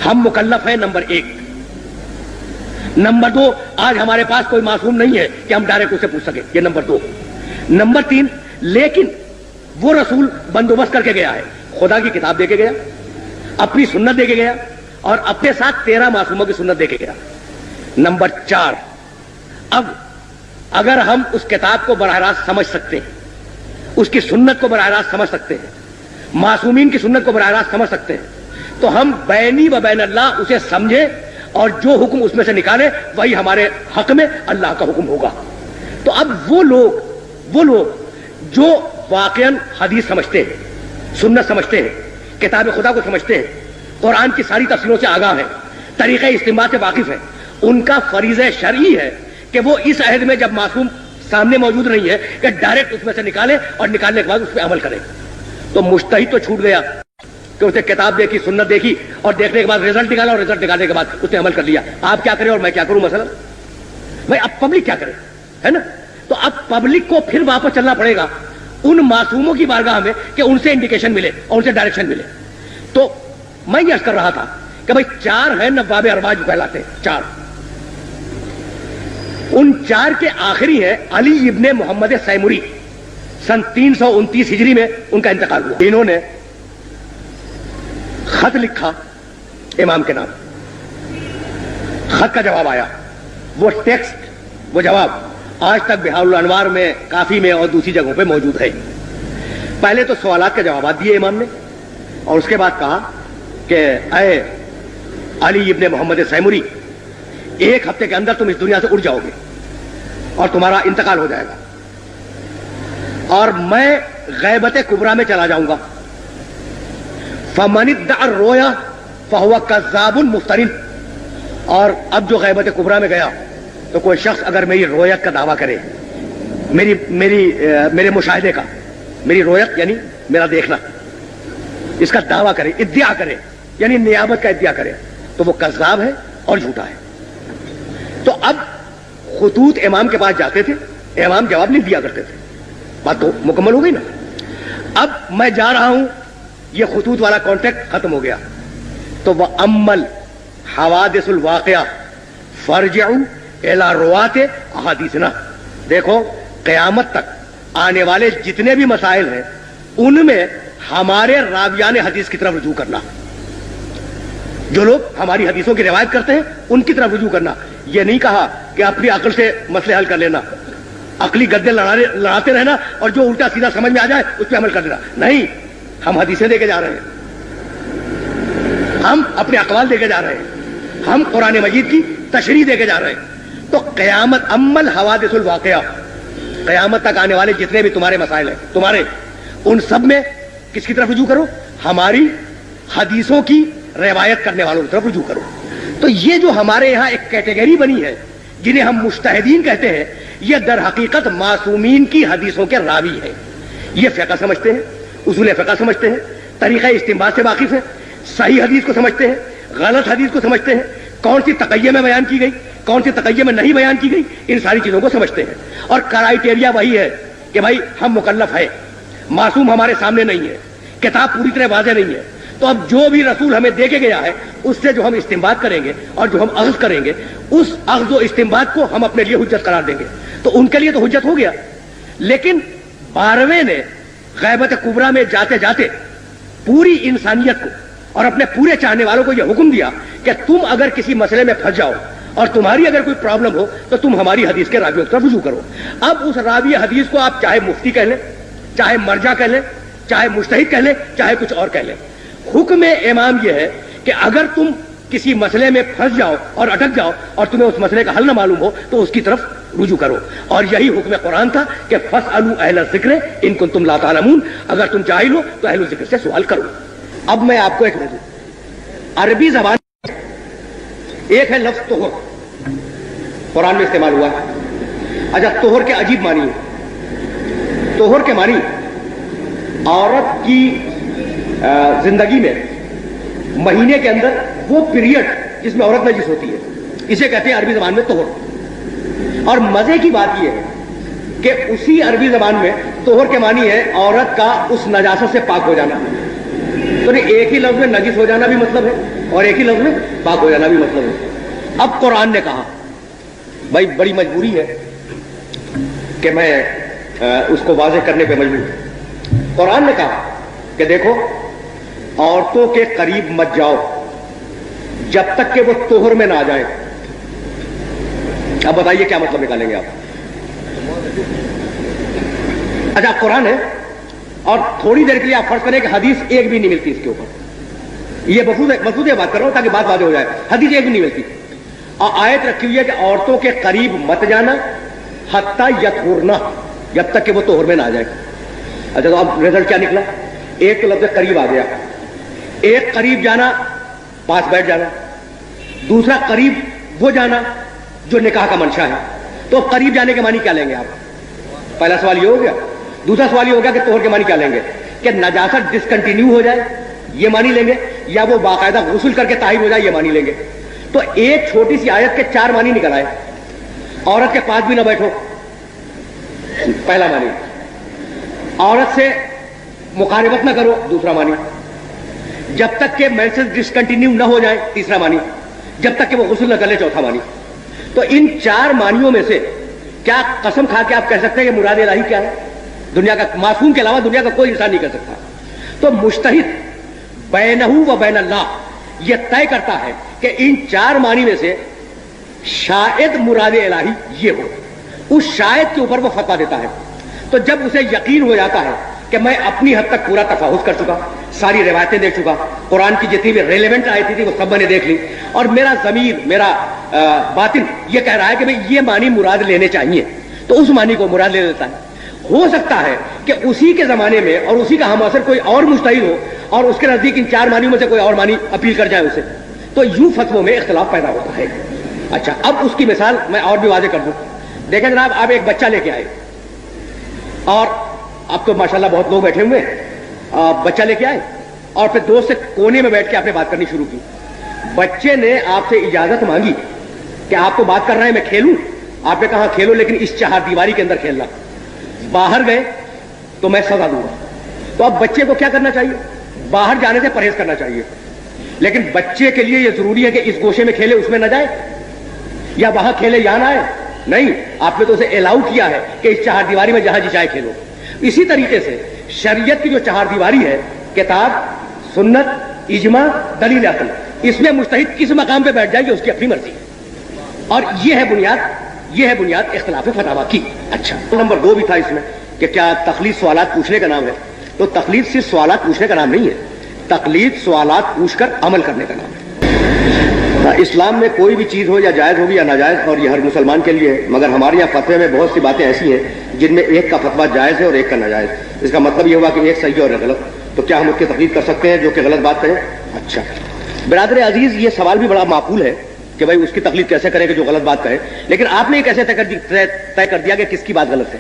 ہم مکلف ہیں number 1. Number 2, آج ہمارے پاس کوئی معصوم نہیں ہے کہ ہم ڈائریکٹ اسے پوچھ سکیں. یہ نمبر 2. نمبر 3, لیکن وہ رسول بندوبست کر کے گیا ہے, خدا کی کتاب دے کے گیا, اپنی سنت دے کے گیا, اور اپنے ساتھ 13 معصوموں کی سنت دے کے گیا. نمبر 4, اب اگر ہم اس کتاب کو براہ راست سمجھ سکتے ہیں, اس کی سنت کو براہ راست سمجھ سکتے ہیں, معصومین کی سنت کو براہ راست سمجھ سکتے ہیں, تو ہم بینی و بین اللہ اسے سمجھے اور جو حکم اس میں سے نکالے وہی ہمارے حق میں اللہ کا حکم ہوگا. تو اب وہ لوگ جو واقعاً حدیث سمجھتے ہیں, سنت سمجھتے ہیں, کتاب خدا کو سمجھتے ہیں, قرآن کی ساری تفسیروں سے آگاہ ہیں, طریقہ استنباط سے واقف ہیں, ان کا فریضہ شرعی ہے کہ وہ اس عہد میں جب معصوم سامنے موجود نہیں ہے کہ ڈائریکٹ اس میں سے نکالے اور نکالنے کے بعد اس پہ عمل کرے. تو مجتہد تو چھوٹ گیا کہ اسے کتاب دیکھی, سنت دیکھی, اور دیکھنے کے بعد رزلٹ نکالا, اور رزلٹ نکالنے کے بعد اس نے عمل کر لیا. آپ کیا کریں اور میں کیا کروں مثلا؟ بھائی اب پبلک کیا کرے, ہے نا؟ تو اب پبلک کو پھر واپس چلنا پڑے گا ان معصوموں کی بارگاہ میں کہ ان سے انڈیکیشن ملے اور ان سے ڈائریکشن ملے. تو میں یہ عرض کر رہا تھا کہ بھائی 4 ہیں نواب ارواج کہلاتے ہیں, 4. ان 4 کے آخری ہے علی ابن محمد سیمری, سن 329 ہجری میں ان کا انتقال ہوا. انہوں نے خط لکھا امام کے نام, خط کا جواب آیا, وہ ٹیکسٹ, وہ جواب آج تک بہار الانوار میں, کافی میں اور دوسری جگہوں پہ موجود ہے. پہلے تو سوالات کے جوابات دیے امام نے, اور اس کے بعد کہا کہ اے علی ابن محمد سیمری, 1 ہفتے کے اندر تم اس دنیا سے اٹھ جاؤ گے اور تمہارا انتقال ہو جائے گا, اور میں غیبت کبریٰ میں چلا جاؤں گا. فمن ادعى الرؤيا فهو كذاب مفتر. اور اب جو غیبت کبریٰ میں گیا تو کوئی شخص اگر میری رویت کا دعویٰ کرے, میرے مشاہدے کا, میری رویت یعنی میرا دیکھنا, اس کا دعویٰ کرے, ادعا کرے, یعنی نیابت کا ادعا کرے, تو وہ کذاب ہے اور جھوٹا ہے. تو اب خطوط امام کے پاس جاتے تھے, امام جواب نہیں دیا کرتے تھے. بات تو مکمل ہو گئی نا. اب میں جا رہا ہوں, یہ خطوط والا کانٹیکٹ ختم ہو گیا. تو وہ عمل حوادث الواقعہ فرجعوا الی روات احادیثنا, دیکھو قیامت تک آنے والے جتنے بھی مسائل ہیں ان میں ہمارے راویان حدیث کی طرف رجوع کرنا, جو لوگ ہماری حدیثوں کی روایت کرتے ہیں ان کی طرف رجوع کرنا. یہ نہیں کہا کہ اپنی عقل سے مسئلے حل کر لینا, عقلی گدے لڑاتے رہنا اور جو الٹا سیدھا سمجھ میں آ جائے اس پہ عمل کر دینا. نہیں, ہم حدیثیں دے کے جا رہے ہیں, ہم اپنے اقوال دے کے جا رہے ہیں, ہم قرآن مجید کی تشریح دے کے جا رہے ہیں. تو قیامت عمل حوادث الواقعہ, قیامت تک آنے والے جتنے بھی تمہارے مسائل ہیں تمہارے, ان سب میں کس کی طرف رجوع کرو؟ ہماری حدیثوں کی روایت کرنے والوں کی طرف رجوع کرو. تو یہ جو ہمارے یہاں ایک کیٹیگری بنی ہے جنہیں ہم مجتہدین کہتے ہیں, یہ در حقیقت معصومین کی حدیثوں کے راوی ہیں. یہ فقہ سمجھتے ہیں, اصول فقہ سمجھتے ہیں, طریقہ استنباط سے واقف ہیں, صحیح حدیث کو سمجھتے ہیں, غلط حدیث کو سمجھتے ہیں, کون سی تقیہ میں بیان کی گئی, کون سی تقیہ میں نہیں بیان کی گئی, ان ساری چیزوں کو سمجھتے ہیں. اور کرائیٹیریا وہی ہے کہ بھائی ہم مکلف ہیں, معصوم ہمارے سامنے نہیں ہے, کتاب پوری طرح واضح نہیں ہے. تو اب جو بھی رسول ہمیں دے کے گیا ہے اس سے جو ہم استنباط کریں گے اور جو ہم اخذ کریں گے, اس اخذ و استنباط کو ہم اپنے لیے حجت قرار دیں گے. تو ان کے لیے تو حجت ہو گیا. لیکن 12ویں نے غیبت کبریٰ میں جاتے جاتے پوری انسانیت کو اور اپنے پورے چاہنے والوں کو یہ حکم دیا کہ تم اگر کسی مسئلے میں پھنس جاؤ اور تمہاری اگر کوئی پرابلم ہو تو تم ہماری حدیث کے راویوں کی طرف رجوع کرو. اب اس راوی حدیث کو آپ چاہے مفتی کہہ لیں, چاہے مرجع کہہ لیں, چاہے مجتہد کہہ لیں, چاہے کچھ اور کہہ لیں, حکم امام یہ ہے کہ اگر تم کسی مسئلے میں پھنس جاؤ اور اٹک جاؤ اور تمہیں اس مسئلے کا حل نہ معلوم ہو تو اس کی طرف رجوع کرو. اور یہی حکم قرآن تھا کہ فاسألوا اہل الذکر ان کنتم لا تعلمون, اگر تم جاہل ہو تو اہل الذکر سے سوال کرو. اب میں آپ کو ایک موضوع, عربی زبان ایک ہے لفظ طہر, قرآن میں استعمال ہوا ہے. اچھا, طہر کے عجیب معنی ہے. طہر کے معنی عورت کی زندگی میں مہینے کے اندر وہ پیریڈ جس میں عورت نجس ہوتی ہے, اسے کہتے ہیں عربی زبان میں طہر. اور مزے کی بات یہ ہے کہ اسی عربی زبان میں طہر کے معنی ہے عورت کا اس نجاست سے پاک ہو جانا. تو ایک ہی لفظ میں نجس ہو جانا بھی مطلب ہے, اور ایک ہی لفظ میں پاک ہو جانا بھی مطلب ہے. اب قرآن نے کہا، بھائی بڑی مجبوری ہے کہ میں اس کو واضح کرنے پہ مجبور ہوں. قرآن نے کہا کہ دیکھو عورتوں کے قریب مت جاؤ جب تک کہ وہ طہر میں نہ آ جائے. اب بتائیے کیا مطلب نکالیں گے آپ؟ اچھا قرآن ہے اور تھوڑی دیر کے لیے آپ فرض کریں کہ حدیث ایک بھی نہیں ملتی اس کے اوپر. یہ مفہوم بات کر رہا ہوں تاکہ بات واضح ہو جائے. حدیث ایک بھی نہیں ملتی اور آیت رکھی ہوئی ہے کہ عورتوں کے قریب مت جانا حتی یطہرنا، جب تک کہ وہ طہر میں نہ آ جائے. اچھا تو اب رزلٹ کیا نکلا؟ ایک تو لفظ قریب آ گیا. ایک قریب جانا پاس بیٹھ جانا، دوسرا قریب وہ جانا جو نکاح کا منشا ہے. تو قریب جانے کے معنی کیا لیں گے آپ؟ پہلا سوال یہ ہو گیا. دوسرا سوال یہ ہو گیا کہ طہر کے معنی کیا لیں گے؟ کہ نجاست ڈسکنٹینیو ہو جائے یہ معنی لیں گے، یا وہ باقاعدہ غسل کر کے طاہر ہو جائے یہ معنی لیں گے. تو ایک چھوٹی سی آیت کے 4 معنی نکل آئے. عورت کے پاس بھی نہ بیٹھو پہلا معنی، عورت سے مقاربت نہ کرو دوسرا معنی، جب تک کہ مینسز ڈسکنٹینیو نہ ہو جائے تیسرا معنی، جب تک کہ وہ غسل نہ کر لے چوتھا معنی. تو ان 4 معنیوں میں سے کیا قسم کھا کے آپ کہہ سکتے ہیں کہ مراد الہی کیا ہے؟ دنیا کا معصوم کے علاوہ دنیا کا کوئی انسان نہیں کر سکتا. تو مجتہد بینہ و بین اللہ یہ طے کرتا ہے کہ ان 4 معنی میں سے شاید مراد الہی یہ ہو. اس شاید کے اوپر وہ فتویٰ دیتا ہے. تو جب اسے یقین ہو جاتا ہے کہ میں اپنی حد تک پورا تفاحص کر چکا، ساری روایتیں دیکھ چکا، قرآن کی جتنی بھی ریلیونٹ آئی تھی وہ سب میں نے دیکھ لی، اور میرا ضمیر میرا باطن یہ کہہ رہا ہے کہ بھئی یہ معنی مراد لینے چاہیے، تو اس معنی کو مراد لے لیتا ہے. ہو سکتا ہے کہ اسی کے زمانے میں اور اسی کا ہم اثر کوئی اور مجتہد ہو اور اس کے نزدیک ان 4 معنیوں میں سے کوئی اور معنی اپیل کر جائے اسے، تو یوں فتووں میں اختلاف پیدا ہوتا ہے. اچھا اب اس کی مثال میں اور بھی واضح کر دوں. دیکھیں جناب، آپ ایک بچہ لے کے آئے اور اب تو ماشاءاللہ بہت لوگ بیٹھے ہوئے، بچہ لے کے آئے اور پھر دوست سے کونے میں بیٹھ کے آپ نے بات کرنی شروع کی. بچے نے آپ سے اجازت مانگی کہ آپ کو بات کر رہے ہیں میں کھیلوں. آپ نے کہا کھیلو لیکن اس 4 دیواری کے اندر کھیلنا. باہر گئے تو میں سزا دوں گا. تو اب بچے کو کیا کرنا چاہیے؟ باہر جانے سے پرہیز کرنا چاہیے. لیکن بچے کے لیے یہ ضروری ہے کہ اس گوشے میں کھیلے اس میں نہ جائے، یا وہاں کھیلے یہاں نہ آئے؟ نہیں، آپ نے تو اسے الاؤ کیا ہے کہ اس 4 دیواری میں جہاں جی چاہے کھیلو. اسی طریقے سے شریعت کی جو 4 دیواری ہے، کتاب، سنت، اجماع، دلیل عقل، اس میں مجتہد کس مقام پہ بیٹھ جائے گی اس کی اپنی مرضی ہے. اور یہ ہے بنیاد اختلاف فتاوی کی. اچھا نمبر 2 بھی تھا اس میں کہ کیا تخلیص سوالات پوچھنے کا نام ہے؟ تو تخلیص صرف سوالات پوچھنے کا نام نہیں ہے، تقلید سوالات پوچھ کر عمل کرنے کا نام ہے. اسلام میں کوئی بھی چیز ہو یا جائز ہوگی یا ناجائز، اور یہ ہر مسلمان کے لیے ہے، مگر ہمارے یہاں فتوے میں بہت سی باتیں ایسی ہیں جن میں ایک کا فتویٰ جائز ہے اور ایک کا ناجائز. اس کا مطلب یہ ہوا کہ ایک صحیح اور ایک غلط. تو کیا ہم اس کی تقلید کر سکتے ہیں جو کہ غلط بات کہیں؟ اچھا برادر عزیز، یہ سوال بھی بڑا معقول ہے کہ بھائی اس کی تقلید کیسے کریں کہ جو غلط بات کہے، لیکن آپ نے یہ کیسے طے کر دیا کہ کس کی بات غلط ہے؟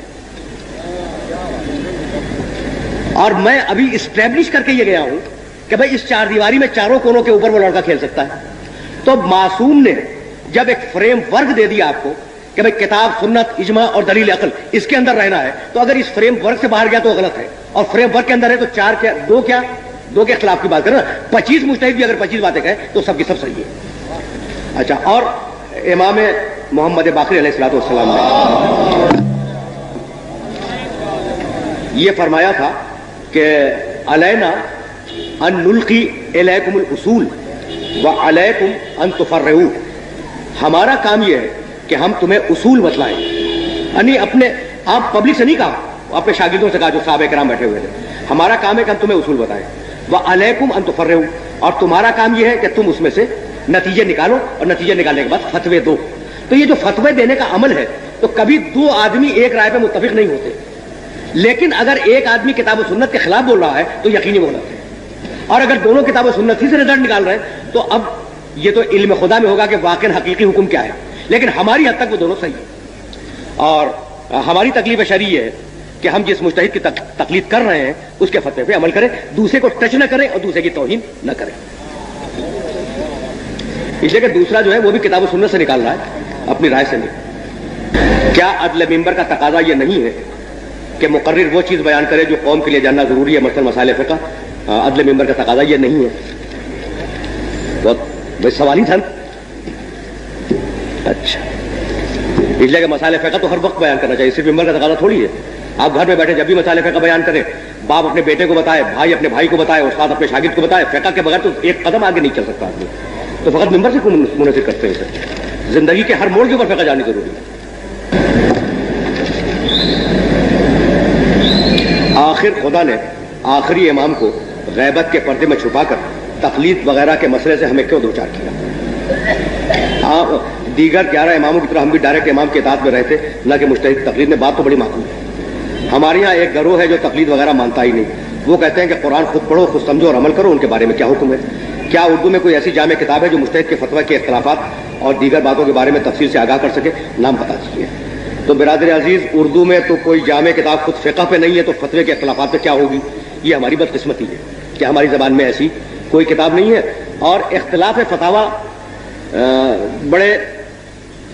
اور میں ابھی اسٹیبلش کر کے یہ گیا ہوں کہ بھائی اس 4 دیواری میں چاروں کونوں کے اوپر وہ لڑکا کھیل سکتا ہے. تو معصوم نے جب ایک فریم ورک دے دیا آپ کو کہ بھائی کتاب، سنت، اجماع اور دلیل عقل اس کے اندر رہنا ہے، تو اگر اس فریم ورک سے باہر گیا تو غلط ہے، اور فریم ورک کے اندر ہے تو 4 کیا 2 کیا 2 کے خلاف کی بات کرنا. 25 مجتہد بھی اگر 25 باتیں کہیں تو سب کی سب صحیح ہے. اچھا، اور امام محمد باقر علیہ السلام نے یہ فرمایا تھا کہ علینا ان نلقی الیکم الاصول وعلیکم ان تفرعوا. ہمارا کام یہ ہے کہ ہم تمہیں اصول بتلائیں، یعنی اپنے آپ پبلک سے نہیں کہا، اپنے شاگردوں سے کہا جو صحابہ کرام بیٹھے ہوئے تھے. ہمارا کام ہے کہ ہم تمہیں اصول بتائیں. وعلیکم ان تفرعوا، اور تمہارا کام یہ ہے کہ تم اس میں سے نتیجے نکالو اور نتیجے نکالنے کے بعد فتوے دو. تو یہ جو فتوے دینے کا عمل ہے تو کبھی 2 آدمی ایک رائے پہ متفق نہیں ہوتے، لیکن اگر ایک آدمی کتاب و سنت کے خلاف بول رہا ہے تو یقینی وہ غلط ہے، اور اگر دونوں کتاب و سنت ہی سے رزلٹ نکال رہے ہیں تو اب یہ تو علم خدا میں ہوگا کہ واقعی حقیقی حکم کیا ہے. لیکن ہماری حد تک وہ دونوں صحیح ہیں، اور ہماری تکلیف شرعی ہے کہ ہم جس مجتہد کی تقلید کر رہے ہیں اس کے فتوے پہ عمل کریں، دوسرے کو ٹچ نہ کریں اور دوسرے کی توہین نہ کریں. اس لیے کہ دوسرا جو ہے وہ بھی کتاب و سنت سے نکال رہا ہے، اپنی رائے سے نہیں. کیا عدل ممبر کا تقاضا یہ نہیں ہے کہ مقرر وہ چیز بیان کرے جو قوم کے لیے جاننا ضروری ہے، مثلا مسائل فقہ؟ عدل ممبر کا تقاضا یہ نہیں ہے. بہت بھائی سوال ہی تھا نا. اچھا اس لیے کہ مسائل فقہ تو ہر وقت بیان کرنا چاہیے, صرف ممبر کا تقاضا تھوڑی ہے. آپ گھر میں بیٹھے جب بھی مسائل فقہ بیان کریں, باپ اپنے بیٹے کو بتائے, بھائی اپنے بھائی کو بتائے, استاد اپنے شاگرد کو بتائے, فقہ کے بغیر تو ایک قدم آگے نہیں چل سکتا آدمی. تو فقط ممبر سے کیوں منحصر کرتے ہیں اسے؟ زندگی کے ہر موڑ کے اوپر فقہ جانی ضروری ہے. آخر خدا نے آخری امام کو غیبت کے پردے میں چھپا کر تقلید وغیرہ کے مسئلے سے ہمیں کیوں دوچار کیا؟ دیگر 11 اماموں کی طرح ہم بھی ڈائریکٹ امام کے اطاعت میں رہتے, نہ کہ مجتہد تقلید میں. بات تو بڑی معقول ہے. ہمارے یہاں ایک گروہ ہے جو تقلید وغیرہ مانتا ہی نہیں. وہ کہتے ہیں کہ قرآن خود پڑھو, خود سمجھو اور عمل کرو. ان کے بارے میں کیا حکم ہے؟ کیا اردو میں کوئی ایسی جامع کتاب ہے جو مجتہد کے فتویٰ کے اختلافات اور دیگر باتوں کے بارے میں تفصیل سے آگاہ کر سکے؟ نام بتا دیجیے. تو برادر عزیز, اردو میں تو کوئی جامع کتاب خود فقہ پہ نہیں ہے, تو فتوے کے اختلافات پہ کیا ہوگی؟ یہ ہماری بدقسمتی ہے کہ ہماری زبان میں ایسی کوئی کتاب نہیں ہے. اور اختلاف فتاویٰ بڑے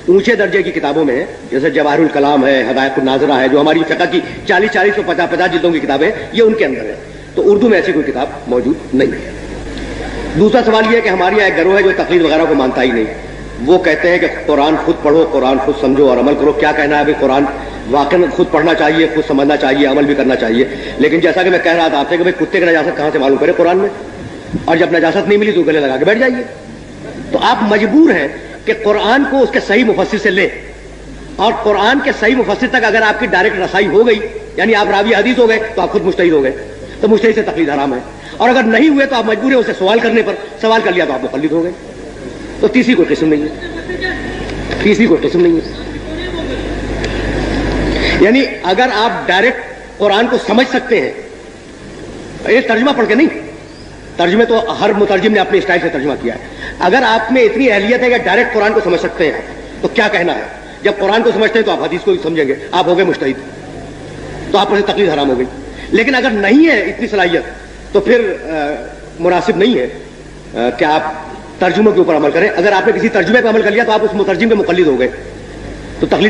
اونچے درجے کی کتابوں میں ہے, جیسے جواہر الکلام ہے, ہدایت الناظرہ ہے, جو ہماری فقہ کی 40 و 50 جلدوں کی کتابیں ہیں, یہ ان کے اندر ہے. تو اردو میں ایسی کوئی کتاب موجود نہیں ہے. دوسرا سوال یہ ہے کہ ہمارے یہاں ایک گروہ ہے جو تقلید وغیرہ کو مانتا ہی نہیں. وہ کہتے ہیں کہ قرآن خود پڑھو, قرآن خود سمجھو اور عمل کرو. کیا کہنا ہے ابھی؟ قرآن واقعی خود پڑھنا چاہیے, خود سمجھنا چاہیے, عمل بھی کرنا چاہیے. لیکن جیسا کہ میں کہہ رہا تھا آپ سے کہ بھائی کتے کی نجاست کہاں سے معلوم کرے قرآن میں؟ اور جب نجاست نہیں ملی تو گلے لگا کے بیٹھ جائیے. تو آپ مجبور ہیں کہ قرآن کو اس کے صحیح مفسر سے لیں, اور قرآن کے صحیح مفسر تک اگر آپ کی ڈائریکٹ رسائی ہو گئی, یعنی آپ راوی حدیث ہو گئے, تو آپ خود مجتہد ہو گئے. تو مجتہد سے تقلید حرام ہے. اور اگر نہیں ہوئے تو آپ مجبور ہیں اسے سوال کرنے پر. سوال کر لیا تو آپ مقلد ہو گئے. تو تیسری کوئی قسم نہیں ہے, تیسری کوئی قسم نہیں ہے. یعنی اگر آپ ڈائریکٹ قرآن کو سمجھ سکتے ہیں, یہ ترجمہ پڑھ کے نہیں, ترجمے تو ہر مترجم نے اپنے اسٹائل سے ترجمہ کیا ہے. اگر آپ میں اتنی اہلیت ہے کہ ڈائریکٹ قرآن کو سمجھ سکتے ہیں, تو کیا کہنا ہے؟ جب قرآن کو سمجھتے ہیں تو آپ حدیث کو سمجھیں گے, آپ ہو گئے مجتہد, تو آپ پر سے تقلید حرام ہو گئی. لیکن اگر نہیں ہے اتنی صلاحیت, تو پھر مناسب نہیں ہے کہ آپ ترجموں کے اوپر عمل کریں. اگر آپ نے کسی ترجمے پہ عمل کر لیا تو آپ اس مترجم کے مقلد ہو گئے, تو تقلید